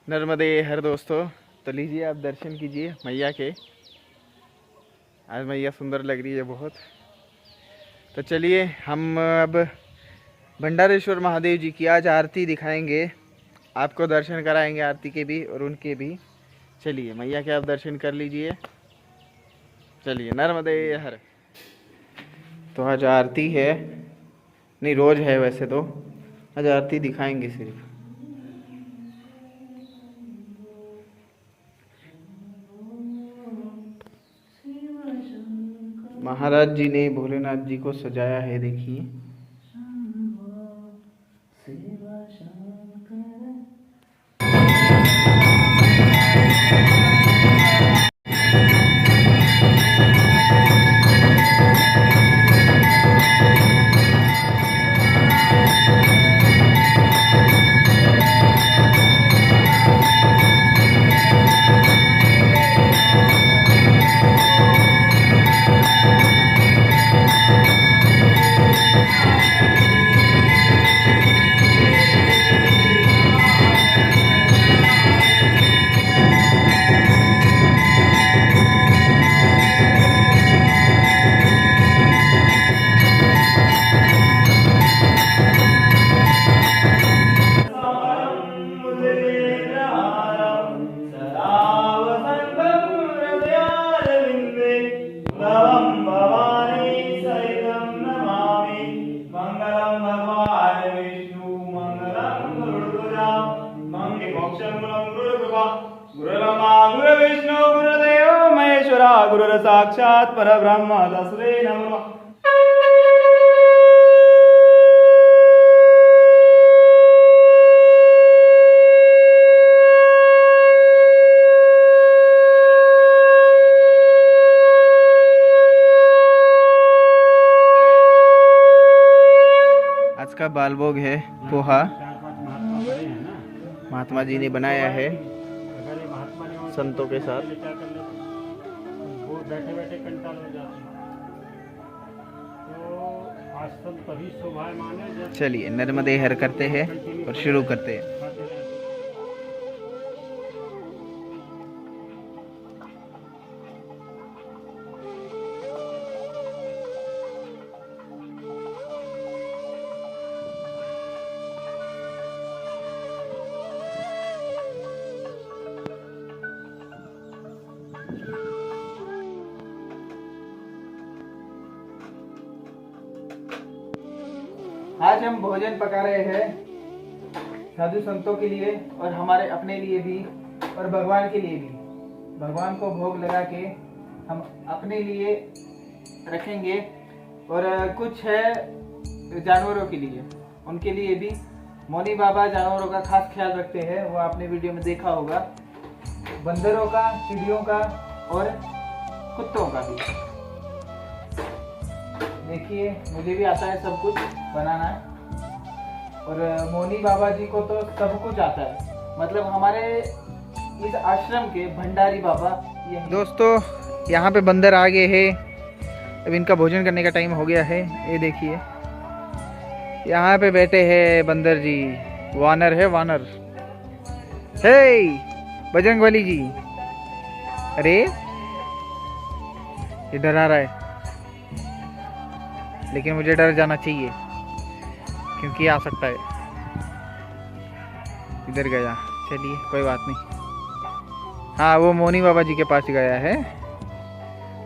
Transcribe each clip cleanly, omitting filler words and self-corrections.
नर्मदे हर दोस्तों। तो लीजिए आप दर्शन कीजिए मैया के। आज मैया सुंदर लग रही है बहुत। तो चलिए हम अब भंडारेश्वर महादेव जी की आज आरती दिखाएंगे, आपको दर्शन कराएंगे आरती के भी और उनके भी। चलिए मैया के आप दर्शन कर लीजिए। चलिए नर्मदे हर। तो आज आरती है, नहीं रोज है वैसे तो, आज आरती दिखाएंगे सिर्फ। महाराज जी ने भोलेनाथ जी को सजाया है, देखिए। गुरुर्विष्णु गुरुदेव महेश्वरा गुरुर्साक्षात् परब्रह्म तस्मै नमः। आज का बालभोग है पोहा, महात्मा जी ने बनाया है संतों के साथ। बैठे बैठे कंटाल हो जाते हैं, तो आज सब तभी शोभायमान है जब चलिए नर्मदे हर करते हैं और शुरू करते हैं। आज हम भोजन पका रहे हैं साधु संतों के लिए और हमारे अपने लिए भी और भगवान के लिए भी। भगवान को भोग लगा के हम अपने लिए रखेंगे और कुछ है जानवरों के लिए, उनके लिए भी। मौनी बाबा जानवरों का खास ख्याल रखते हैं, वो आपने वीडियो में देखा होगा। बंदरों का, चिड़ियों का और कुत्तों का भी। देखिए मुझे भी आता है सब कुछ बनाना, और मौनी बाबा जी को तो सब कुछ आता है। मतलब हमारे इस आश्रम के भंडारी बाबा ये। दोस्तों यहाँ पे बंदर आ गए हैं, अब इनका भोजन करने का टाइम हो गया है। ये देखिए यहाँ पे बैठे हैं बंदर जी, वानर है वानर। हे बजरंगबली जी, अरे ये डरा रहा है, लेकिन मुझे डर जाना चाहिए क्योंकि आ सकता है। इधर गया, चलिए कोई बात नहीं। हाँ वो मौनी बाबा जी के पास गया है,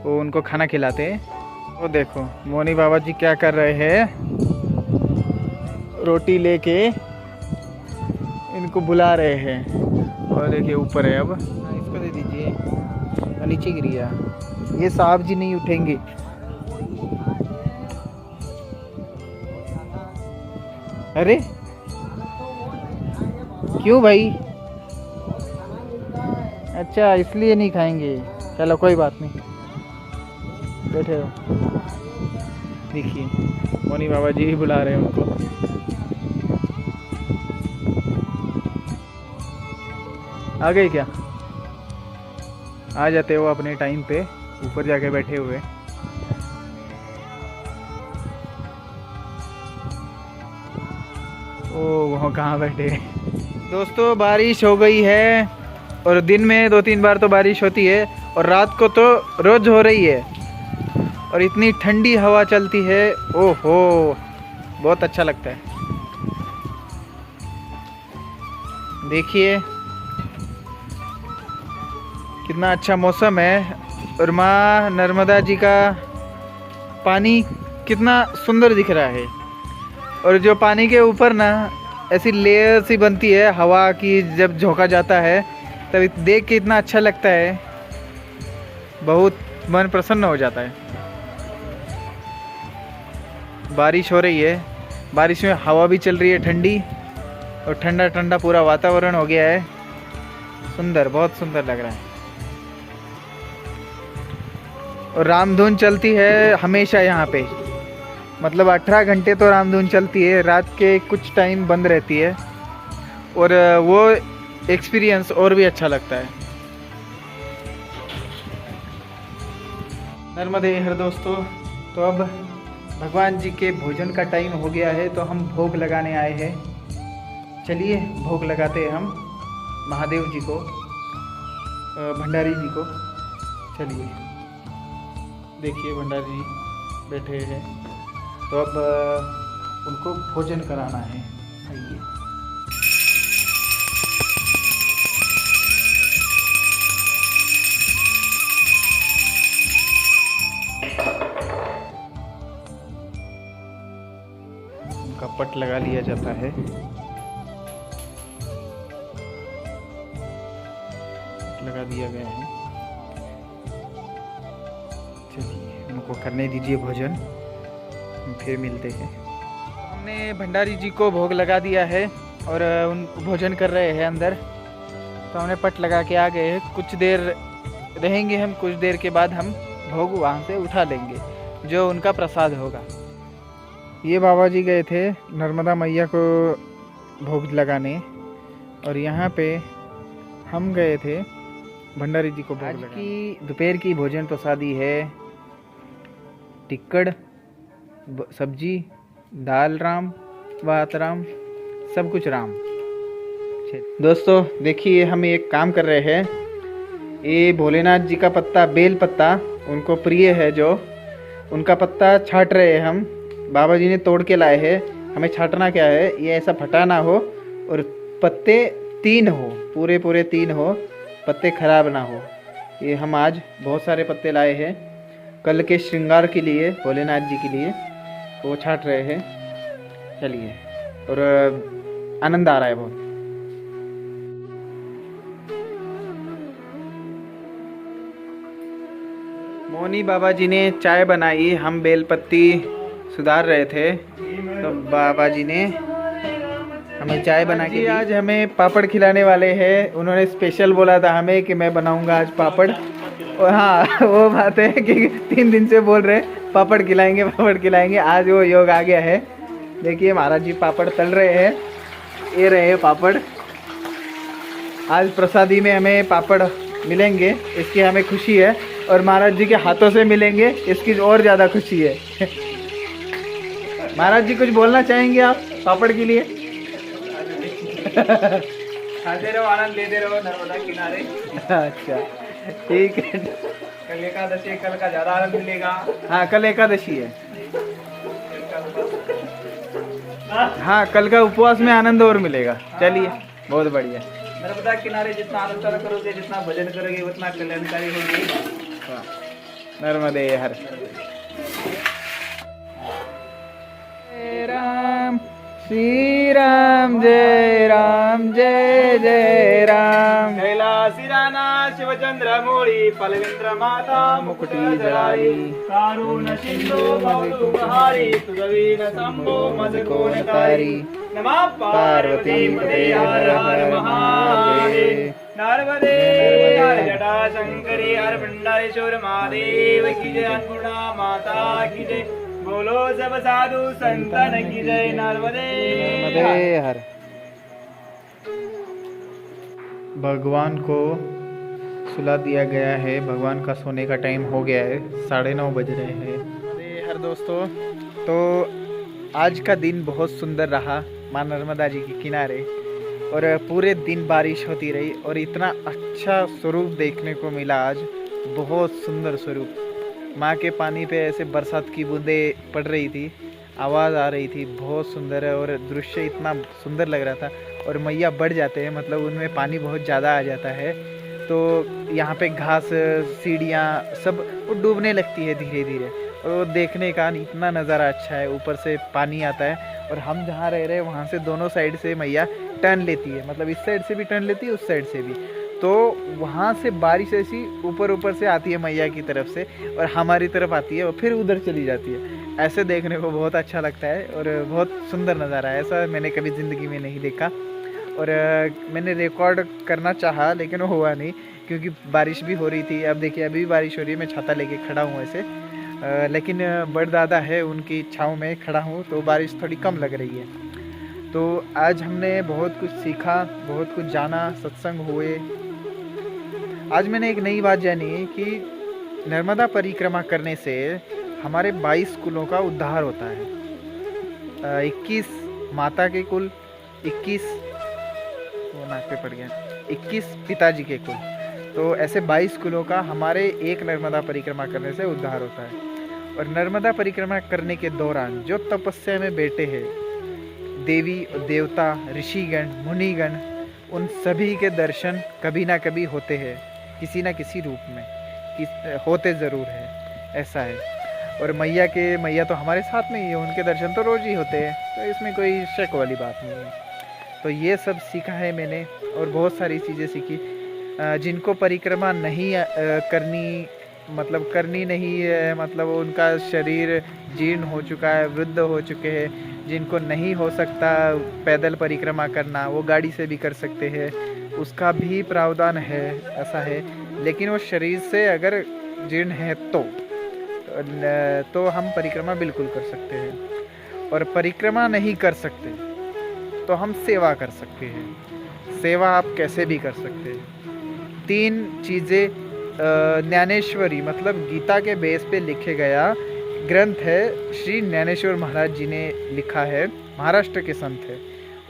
वो उनको खाना खिलाते हैं। वो देखो मौनी बाबा जी क्या कर रहे हैं, रोटी लेके इनको बुला रहे हैं। और देखिए ऊपर है, अब इसको दे दीजिए, नीचे गिर गया। ये साहब जी नहीं उठेंगे। अरे क्यों भाई? अच्छा इसलिए नहीं खाएंगे, चलो कोई बात नहीं, बैठे हो। देखिए मौनी बाबा जी ही बुला रहे हैं उनको। आ गए क्या? आ जाते हो अपने टाइम पे, ऊपर जाके बैठे हुए। ओ वहाँ कहाँ बैठे हैं? दोस्तों बारिश हो गई है और दिन में 2-3 बार तो बारिश होती है और रात को तो रोज हो रही है और इतनी ठंडी हवा चलती है। ओहो बहुत अच्छा लगता है। देखिए कितना अच्छा मौसम है और माँ नर्मदा जी का पानी कितना सुंदर दिख रहा है और जो पानी के ऊपर ना ऐसी लेयर सी बनती है हवा की, जब झोंका जाता है तब देख के इतना अच्छा लगता है, बहुत मन प्रसन्न हो जाता है। बारिश हो रही है, बारिश में हवा भी चल रही है ठंडी और ठंडा ठंडा पूरा वातावरण हो गया है। सुंदर, बहुत सुंदर लग रहा है। और रामधुन चलती है हमेशा यहाँ पे, मतलब 18 घंटे तो रामधुन चलती है, रात के कुछ टाइम बंद रहती है और वो एक्सपीरियंस और भी अच्छा लगता है। नर्मदे हर दोस्तों, तो अब भगवान जी के भोजन का टाइम हो गया है तो हम भोग लगाने आए हैं। चलिए भोग लगाते हैं हम महादेव जी को, भंडारी जी को। चलिए देखिए भंडारी जी बैठे हैं तो अब उनको भोजन कराना है। आइए उनका पट लगा लिया जाता है। लगा दिया गया है। चलिए उनको करने दीजिए भोजन, फिर मिलते हैं। हमने भंडारी जी को भोग लगा दिया है और उन भोजन कर रहे हैं अंदर, तो हमने पट लगा के आ गए हैं। कुछ देर रहेंगे हम, कुछ देर के बाद हम भोग वहाँ से उठा लेंगे जो उनका प्रसाद होगा। ये बाबा जी गए थे नर्मदा मैया को भोग लगाने और यहाँ पे हम गए थे भंडारी जी को भोग लगाने। आज की दोपहर की भोजन प्रसादी है टिक्कड़, सब्जी, दाल राम, भात राम, सब कुछ राम। दोस्तों देखिए हम एक काम कर रहे हैं, ये भोलेनाथ जी का पत्ता, बेल पत्ता उनको प्रिय है, जो उनका पत्ता छाट रहे हैं हम। बाबा जी ने तोड़ के लाए हैं। हमें छाटना क्या है, ये ऐसा फटाना हो और पत्ते 3 हो, पूरे पूरे 3 हो, पत्ते खराब ना हो। ये हम आज बहुत सारे पत्ते लाए हैं कल के श्रृंगार के लिए, भोलेनाथ जी के लिए, वो छाट रहे हैं। चलिए, और आनंद आ रहा है बहुत। मोनी बाबा जी ने चाय बनाई, हम बेलपत्ती सुधार रहे थे, तो बाबा जी ने हमें चाय बना के दी। आज हमें पापड़ खिलाने वाले हैं। उन्होंने स्पेशल बोला था हमें कि मैं बनाऊंगा आज पापड़। और हाँ वो बात है कि 3 दिन से बोल रहे पापड़ खिलाएंगे, पापड़ खिलाएंगे। आज वो योग आ गया है। देखिए महाराज जी पापड़ तल रहे हैं, ये रहे पापड़। आज प्रसादी में हमें पापड़ मिलेंगे, इसकी हमें खुशी है, और महाराज जी के हाथों से मिलेंगे, इसकी और ज़्यादा खुशी है। महाराज जी कुछ बोलना चाहेंगे आप पापड़ के लिए? खाते रहो, आनंद लेते रहो नर्मदा किनारे। अच्छा ठीक है। कल एकादशी, कल का ज्यादा आनंद मिलेगा। हाँ कल एकादशी है। हाँ कल का उपवास में आनंद और मिलेगा। चलिए बहुत बढ़िया। नर्मदा किनारे जितना आनंद करोगे, जितना भजन करोगे, उतना कल्याणकारी होगी। नर्मदे हर। राम श्री राम, जय राम, जय जय राम। कैलासी राना शिवचंद्र मूली, फलविंद्र माता मुकुटी जलाई, कारुण सिंधु बहुहारी, सुगवीन शंभो मदकोणकारी। नमः पार्वती पते हर हर महादेव। नर्मदे हर जटा शंकरी, हर भंडारेश्वर महादेव की जय। अन्नपूर्णा माता की जय। बोलो सब साधु संतन की जय। नर्मदे हर। भगवान को सुला दिया गया है, भगवान का सोने का टाइम हो गया है, 9:30 बज रहे हैं। हर दोस्तों, तो आज का दिन बहुत सुंदर रहा माँ नर्मदा जी के किनारे। और पूरे दिन बारिश होती रही और इतना अच्छा स्वरूप देखने को मिला आज, बहुत सुंदर स्वरूप। माँ के पानी पे ऐसे बरसात की बूंदें पड़ रही थी, आवाज़ आ रही थी, बहुत सुंदर है और दृश्य इतना सुंदर लग रहा था। और मैया बढ़ जाते हैं, मतलब उनमें पानी बहुत ज़्यादा आ जाता है, तो यहाँ पे घास, सीढ़ियाँ सब वो डूबने लगती है धीरे धीरे, और वो देखने का इतना नज़ारा अच्छा है। ऊपर से पानी आता है और हम जहाँ रह रहे हैं वहाँ से दोनों साइड से मैया टर्न लेती है, मतलब इस साइड से भी टर्न लेती है, उस साइड से भी। तो वहाँ से बारिश ऐसी ऊपर ऊपर से आती है मैया की तरफ से और हमारी तरफ आती है और फिर उधर चली जाती है। ऐसे देखने को बहुत अच्छा लगता है और बहुत सुंदर नज़ारा है, ऐसा मैंने कभी ज़िंदगी में नहीं देखा। और मैंने रिकॉर्ड करना चाहा लेकिन वो हुआ नहीं, क्योंकि बारिश भी हो रही थी। अब देखिए अभी भी बारिश हो रही है, मैं छाता लेके खड़ा हूँ ऐसे, लेकिन बड़ दादा है उनकी छाँव में खड़ा हूँ तो बारिश थोड़ी कम लग रही है। तो आज हमने बहुत कुछ सीखा, बहुत कुछ जाना, सत्संग हुए। आज मैंने एक नई बात जानी कि नर्मदा परिक्रमा करने से हमारे 22 कुलों का उद्धार होता है। 21 माता के कुल, 21 वो नाक पे पड़ गया, 21 पिताजी के कुल, तो ऐसे 22 कुलों का हमारे एक नर्मदा परिक्रमा करने से उद्धार होता है। और नर्मदा परिक्रमा करने के दौरान जो तपस्या में बैठे हैं देवी, देवता, ऋषिगण, मुनिगण, उन सभी के दर्शन कभी ना कभी होते हैं, किसी ना किसी रूप में होते ज़रूर है, ऐसा है। और मैया तो हमारे साथ में ही है, उनके दर्शन तो रोज़ ही होते हैं, तो इसमें कोई शक वाली बात नहीं है। तो ये सब सीखा है मैंने और बहुत सारी चीज़ें सीखी। जिनको परिक्रमा नहीं करनी नहीं है, मतलब उनका शरीर जीर्ण हो चुका है, वृद्ध हो चुके हैं, जिनको नहीं हो सकता पैदल परिक्रमा करना, वो गाड़ी से भी कर सकते हैं, उसका भी प्रावधान है, ऐसा है। लेकिन वो शरीर से अगर जीर्ण है तो हम परिक्रमा बिल्कुल कर सकते हैं। और परिक्रमा नहीं कर सकते तो हम सेवा कर सकते हैं। सेवा आप कैसे भी कर सकते हैं। 3 चीज़ें ज्ञानेश्वरी मतलब गीता के बेस पे लिखे गया ग्रंथ है, श्री ज्ञानेश्वर महाराज जी ने लिखा है, महाराष्ट्र के संत है।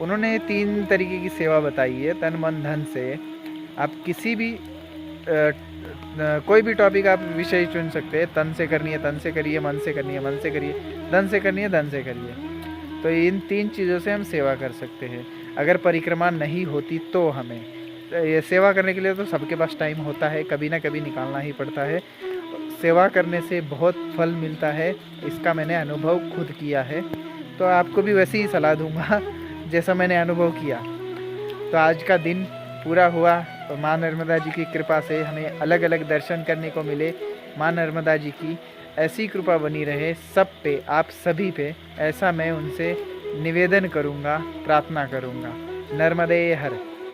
उन्होंने 3 तरीके की सेवा बताई है, तन मन धन से। आप किसी भी कोई भी टॉपिक आप विषय चुन सकते हैं। तन से करनी है तन से करिए, मन से करनी है मन से करिए, धन से करनी है धन से करिए। तो इन 3 चीज़ों से हम सेवा कर सकते हैं। अगर परिक्रमा नहीं होती तो हमें ये सेवा करने के लिए तो सबके पास टाइम होता है, कभी ना कभी निकालना ही पड़ता है। सेवा करने से बहुत फल मिलता है, इसका मैंने अनुभव खुद किया है, तो आपको भी वैसे ही सलाह दूंगा जैसा मैंने अनुभव किया। तो आज का दिन पूरा हुआ, तो माँ नर्मदा जी की कृपा से हमें अलग अलग दर्शन करने को मिले। माँ नर्मदा जी की ऐसी कृपा बनी रहे सब पे, आप सभी पे, ऐसा मैं उनसे निवेदन करूँगा, प्रार्थना करूँगा। नर्मदे हर।